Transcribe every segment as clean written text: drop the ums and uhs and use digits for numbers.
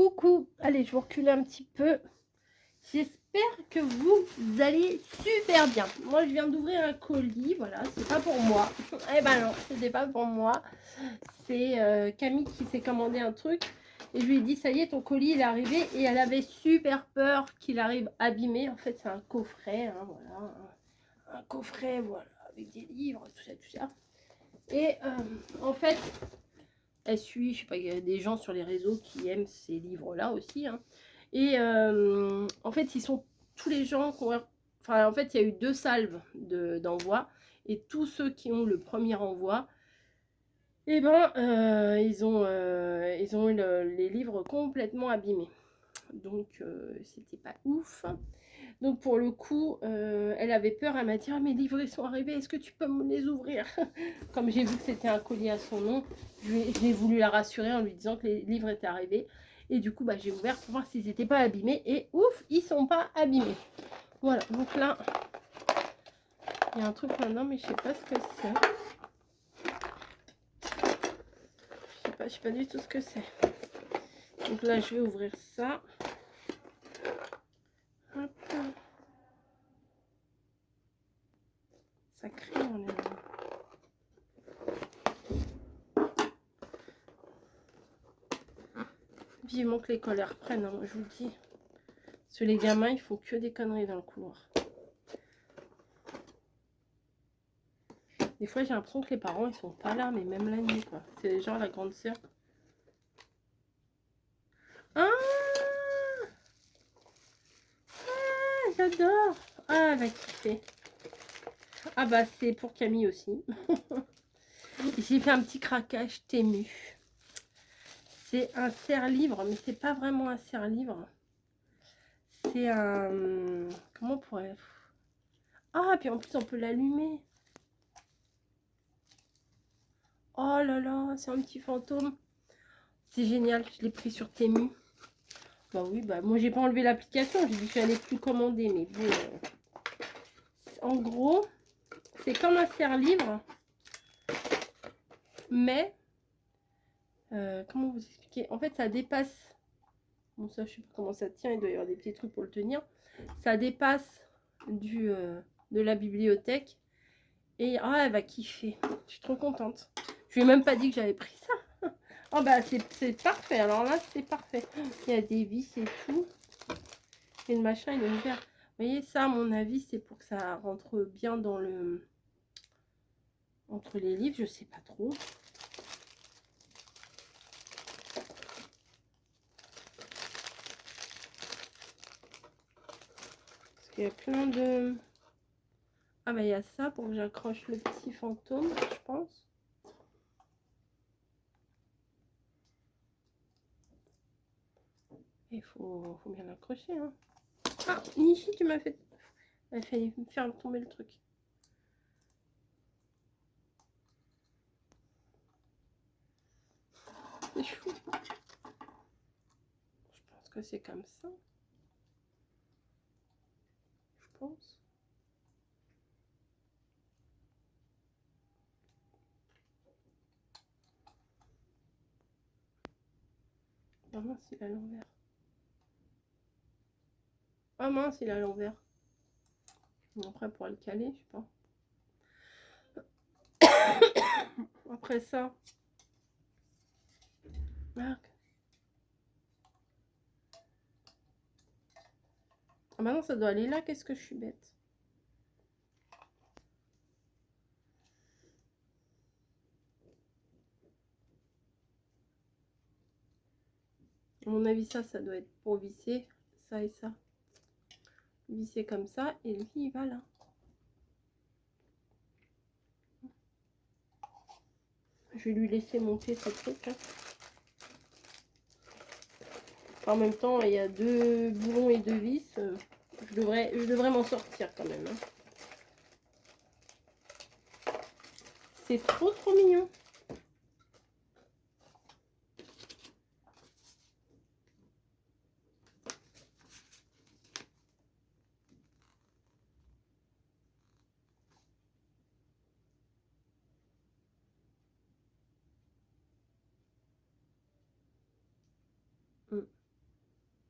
Coucou, allez, je vous recule un petit peu. J'espère que vous allez super bien. Moi, je viens d'ouvrir un colis, voilà, c'est pas pour moi. Eh ben non, c'était pas pour moi. C'est Camille qui s'est commandé un truc. Et je lui ai dit, ça y est, ton colis, il est arrivé. Et elle avait super peur qu'il arrive abîmé. En fait, c'est un coffret, hein, voilà. Un coffret, voilà, avec des livres, tout ça, tout ça. Et en fait, elle suit, je sais pas, il y a des gens sur les réseaux qui aiment ces livres-là aussi, hein. Et en fait, ils sont tous les gens qui ont... Enfin, en fait, il y a eu 2 salves d'envoi. Et tous ceux qui ont le premier envoi, eh ben, ils ont eu les livres complètement abîmés. Donc, c'était pas ouf. Donc, pour le coup, elle avait peur. Elle m'a dit, ah, mes livres, ils sont arrivés. Est-ce que tu peux me les ouvrir? Comme j'ai vu que c'était un colis à son nom, j'ai voulu la rassurer en lui disant que les livres étaient arrivés. Et du coup, bah, j'ai ouvert pour voir s'ils n'étaient pas abîmés. Et ouf, ils sont pas abîmés. Voilà, donc là, il y a un truc là-dedans, mais je sais pas ce que c'est. Je sais pas du tout ce que c'est. Donc là, je vais ouvrir ça. Hop. Ça crie, on est là. Vivement que l'école reprenne, hein, moi je vous le dis. Parce que les gamins, ils font que des conneries dans le couloir. Des fois, j'ai l'impression que les parents, ils sont pas là, mais même la nuit, quoi. C'est genre la grande sœur. Ah, ah, j'adore. Ah, elle va kiffer. Ah bah, c'est pour Camille aussi. J'ai fait un petit craquage Temu. C'est un serre-livre, mais c'est pas vraiment un serre-livre. C'est un... Comment on pourrait... Ah, puis en plus, on peut l'allumer. Oh là là, c'est un petit fantôme. C'est génial, je l'ai pris sur Temu. Bah oui, bah moi j'ai pas enlevé l'application, j'ai dit que j'allais plus commander, mais bon. En gros, c'est comme un serre-livre, mais comment vous expliquer? En fait, ça dépasse. Bon, ça, je sais pas comment ça tient, il doit y avoir des petits trucs pour le tenir. Ça dépasse de la bibliothèque. Et ah, elle va kiffer. Je suis trop contente. Je lui ai même pas dit que j'avais pris ça. Oh bah c'est parfait. Alors là, c'est parfait. Il y a des vis et tout. Et le machin, il est ouvert. Vous voyez, ça, à mon avis, c'est pour que ça rentre bien dans le... entre les livres, je sais pas trop. Parce qu'il y a plein de... Ah bah il y a ça pour que j'accroche le petit fantôme, je pense. Il faut bien l'accrocher, hein. Ah, Nishi, tu m'as fait... Elle fait faire tomber le truc. C'est chou. Je pense que c'est comme ça. Je pense. Ah mince, il est à l'envers. Ah mince, il est à l'envers. Après, pour le caler, je sais pas. Après ça. Ah bah non, ça doit aller là. Qu'est-ce que je suis bête. À mon avis, ça doit être pour visser. Ça et ça. Visser comme ça. Et lui, il va là. Je vais lui laisser monter ce truc. Hein. En même temps, il y a 2 boulons et 2 vis. Je devrais m'en sortir quand même. Hein. C'est trop mignon.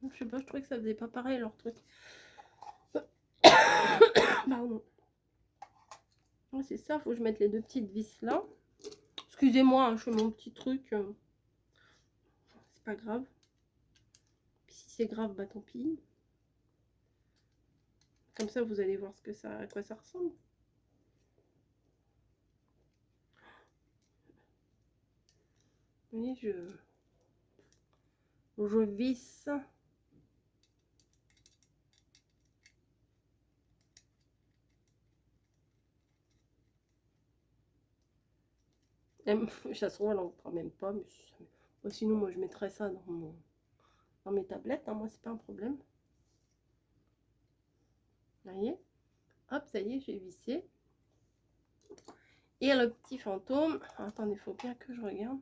Je sais pas, je trouvais que ça faisait pas pareil leur truc. Pardon. Ouais, c'est ça, faut que je mette les deux petites vis là. Excusez-moi, hein, je fais mon petit truc. C'est pas grave. Puis si c'est grave, bah tant pis. Comme ça, vous allez voir ce que ça, à quoi ça ressemble. Vous voyez, je visse. Ça se trouve, elle n'en prend même pas. Mais sinon, moi, je mettrais ça dans mes tablettes. Hein. Moi, c'est pas un problème. Vous voyez? Hop, ça y est, j'ai vissé. Et le petit fantôme. Attendez, il faut bien que je regarde.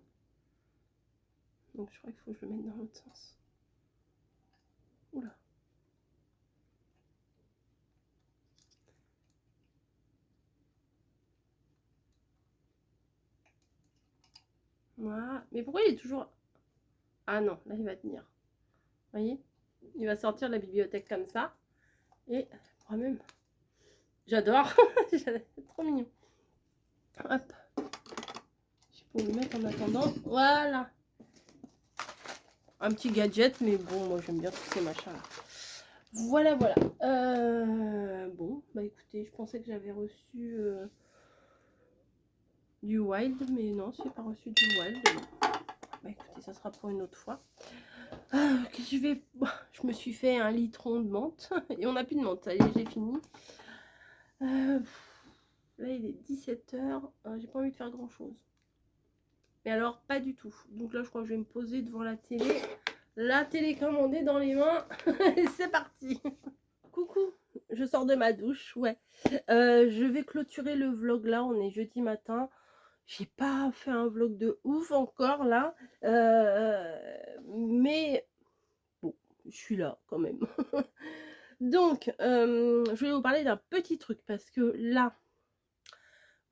Donc, je crois qu'il faut que je le mette dans l'autre sens. Oula. Voilà. Mais pourquoi il est toujours... Ah non, là, il va tenir. Vous voyez? Il va sortir de la bibliothèque comme ça. Et moi-même, j'adore. C'est trop mignon. Hop. Je peux le mettre en attendant. Voilà. Un petit gadget, mais bon, moi j'aime bien tous ces machins là. Voilà, voilà. Bon, bah écoutez, je pensais que j'avais reçu du Wild, mais non, je n'ai pas reçu du Wild. Bah écoutez, ça sera pour une autre fois. Je me suis fait un litron de menthe et on n'a plus de menthe. Allez, j'ai fini. Là, il est 17 h. J'ai pas envie de faire grand chose. Mais alors, pas du tout. Donc là, je crois que je vais me poser devant la télé. La télécommandée dans les mains. C'est parti. Coucou, je sors de ma douche. Ouais. Je vais clôturer le vlog là. On est jeudi matin. J'ai pas fait un vlog de ouf encore là. Mais bon, je suis là quand même. Donc, je vais vous parler d'un petit truc parce que là,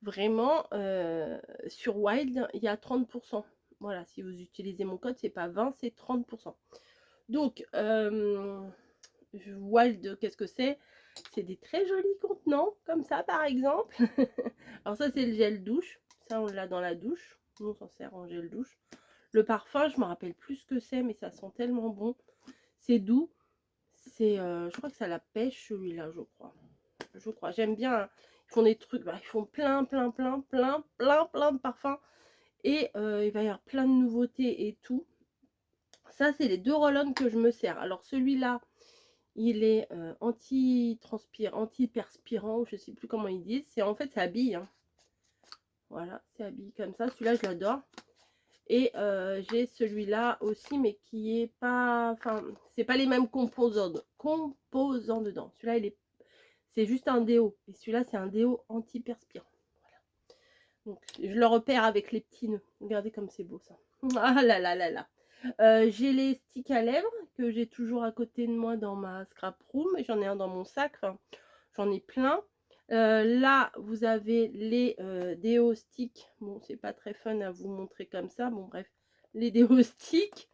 vraiment, sur Wild, il y a 30%. Voilà, si vous utilisez mon code, c'est pas 20, c'est 30%. Donc, Wild, qu'est-ce que c'est? C'est des très jolis contenants, comme ça par exemple. Alors ça, c'est le gel douche. Ça, on l'a dans la douche. Nous, on s'en sert en gel douche. Le parfum, je me rappelle plus ce que c'est, mais ça sent tellement bon. C'est doux. C'est, je crois que ça la pêche celui-là, je crois. J'aime bien. Hein. Ils font des trucs, bah, ils font plein de parfums. Et il va y avoir plein de nouveautés et tout. Ça, c'est les deux roll-on que je me sers. Alors celui-là, il est anti-perspirant, je ne sais plus comment ils disent. En fait, ça habille. Hein. Voilà, c'est habillé comme ça. Celui-là, je l'adore. Et j'ai celui-là aussi, mais qui est pas... Enfin, c'est pas les mêmes composants dedans. Celui-là, c'est juste un déo. Et celui-là, c'est un déo anti-perspirant. Voilà. Donc, je le repère avec les petits nœuds. Regardez comme c'est beau, ça. Ah là là là là. J'ai les sticks à lèvres que j'ai toujours à côté de moi dans ma scrap room. J'en ai un dans mon sac. Enfin, j'en ai plein. Là, vous avez les déo sticks. Bon, c'est pas très fun à vous montrer comme ça. Bon, bref, les déo sticks.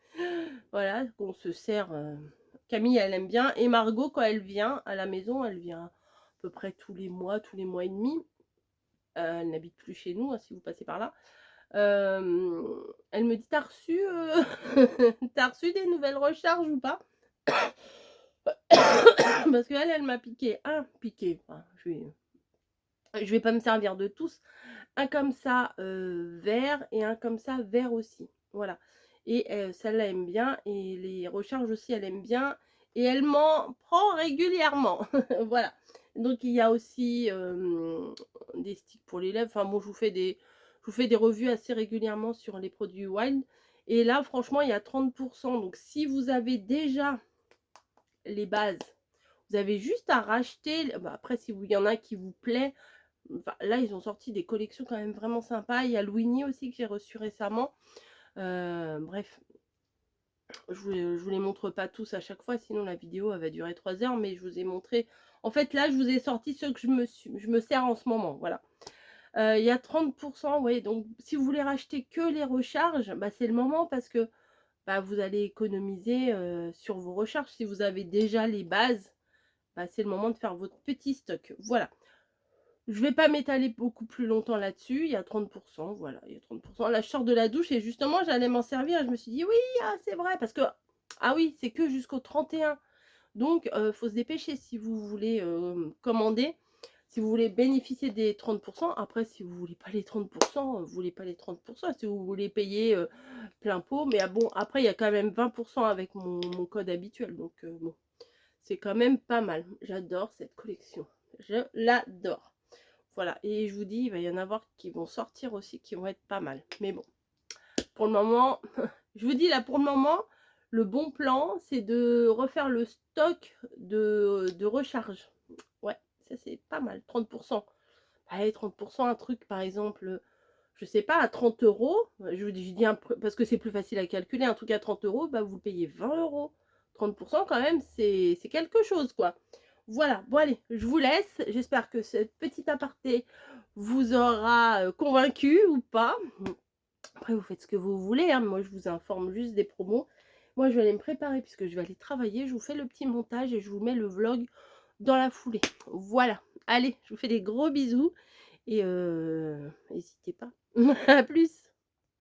Voilà, qu'on se sert. Camille, elle aime bien. Et Margot, quand elle vient à la maison, elle vient à peu près tous les mois et demi. Elle n'habite plus chez nous, hein, si vous passez par là. Elle me dit, t'as reçu, t'as reçu des nouvelles recharges ou pas? Parce qu'elle, elle m'a piqué enfin, je vais pas me servir de tous, un comme ça vert et un comme ça vert aussi, voilà. Et celle-là aime bien, et les recharges aussi, elle aime bien, et elle m'en prend régulièrement. Voilà, donc il y a aussi des sticks pour les lèvres. Enfin bon, je vous fais des revues assez régulièrement sur les produits Wild, et là franchement il y a 30%. Donc si vous avez déjà les bases, vous avez juste à racheter. Bah, après, si il y en a qui vous plaît, enfin, là ils ont sorti des collections quand même vraiment sympas. Il y a Louigny aussi que j'ai reçu récemment. Bref, je vous les montre pas tous à chaque fois, sinon la vidéo elle va durer 3 heures, mais je vous ai montré. En fait, là je vous ai sorti ceux que je me sers en ce moment. Voilà. Il y a 30%, ouais, donc si vous voulez racheter que les recharges, bah, c'est le moment, parce que bah, vous allez économiser sur vos recherches. Si vous avez déjà les bases, bah, c'est le moment de faire votre petit stock. Voilà. Je vais pas m'étaler beaucoup plus longtemps là-dessus. Il y a 30%, voilà, il y a 30%. Là, je sors de la douche et justement, j'allais m'en servir. Je me suis dit: «Oui, ah, c'est vrai», parce que ah oui, c'est que jusqu'au 31. Donc faut se dépêcher si vous voulez, commander, si vous voulez bénéficier des 30%. Après, si vous voulez pas les 30%, vous voulez pas les 30%. Si vous voulez payer, plein pot, mais ah bon, après, il y a quand même 20% avec mon code habituel, donc bon, c'est quand même pas mal. J'adore cette collection, je l'adore. Voilà, et je vous dis, il va y en avoir qui vont sortir aussi, qui vont être pas mal. Mais bon, pour le moment, je vous dis là, pour le moment, le bon plan, c'est de refaire le stock de recharge. Ouais, ça c'est pas mal, 30%. Allez, 30%, un truc par exemple, je sais pas, à 30 euros, je dis parce que c'est plus facile à calculer, un truc à 30 euros, bah vous le payez 20 euros. 30% quand même, c'est quelque chose quoi. Voilà, bon allez, je vous laisse. J'espère que ce petit aparté vous aura convaincu ou pas. Après, vous faites ce que vous voulez, hein. Moi je vous informe juste des promos. Moi je vais aller me préparer puisque je vais aller travailler. Je vous fais le petit montage et je vous mets le vlog dans la foulée. Voilà, allez, je vous fais des gros bisous et n'hésitez pas. À plus.